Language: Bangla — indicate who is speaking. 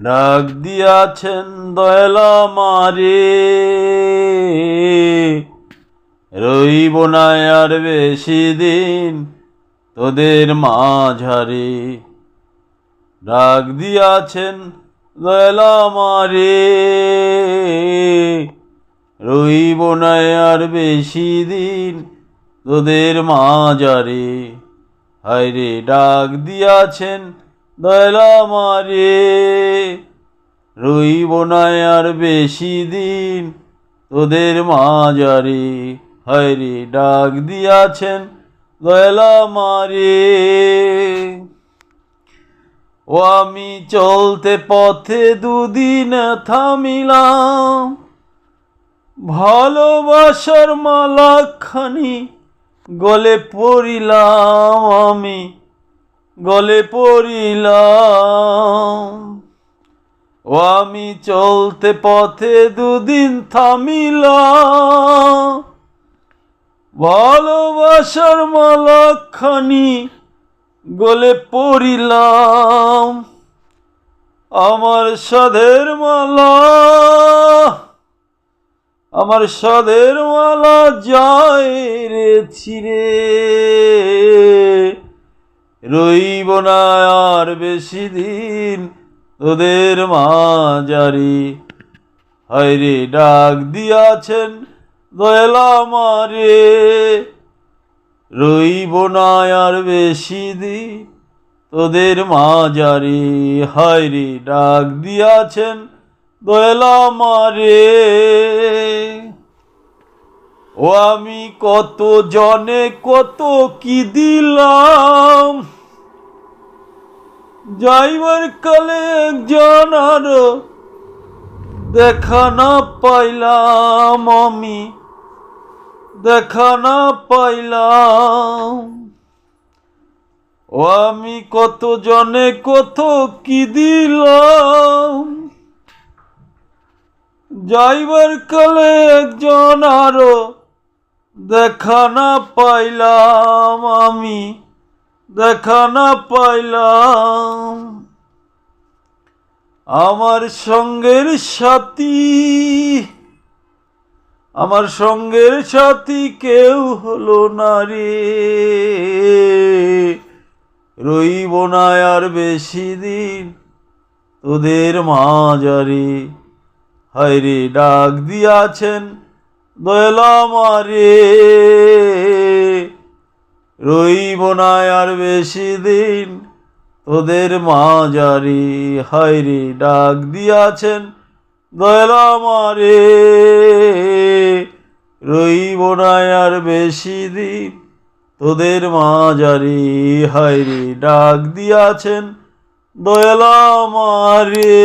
Speaker 1: ডাক দিয়াছেন দয়ালা মারে, রইব না আর বেশি দিন তোদের মাঝারে। ডাক দিয়াছেন দয়ালা মারে, রইব না আর বেশি দিন তোদের মাঝারে। হায়রে ডাক দিয়াছেন দয়ালা মারে, রইব না আর বেশি দিন তোদের মাঝারে। হায়রে ডাক দিয়াছেন দয়ালা মারে। ও আমি চলতে পথে দুদিন থামিলাম, ভালোবাসার মালাখানি গলে পড়িলাম, আমি গলে পড়িলাম। ও আমি চলতে পথে দুদিন থামিলাম, ভালোবাসার মালাখানি গলে পড়িলাম। আমার সাধের মালা, আমার সাধের মালা যায় রে ছিঁড়ে, রইব না আর বেশি দিন তোদের মাঝারে। হায়রে ডাক দিয়াছেন দয়ালা মারে, রইব না আর বেশি দিন তোদের মাঝারে। হায়রে ডাক দিয়াছেন দয়ালা মারে। ও আমি কত জনে কত কি দিলাম, যাইবার কালে একজন আরো দেখা না পাইলাম, আমি দেখা না পাইলাম। ও আমি কত জনে কত কি দিলাম, যাইবার কালে একজন আরো দেখা না পাইলাম, আমি দেখা না পাইলাম। আমার সঙ্গের সাথী, আমার সঙ্গের সাথী কেউ হলো না রে, রইব না আর বেশি দিন তোদের মাঝারে। হায়রে ডাক দিয়াছেন দয়ালা মারে, রইব না আর বেশি দিন তোদের মাঝারে। হায়রে ডাক দিয়াছেন দয়ালা মারে, রইব না আর বেশি দিন তোদের মাঝারে। হায়রে ডাক দিয়াছেন দয়ালা মারে।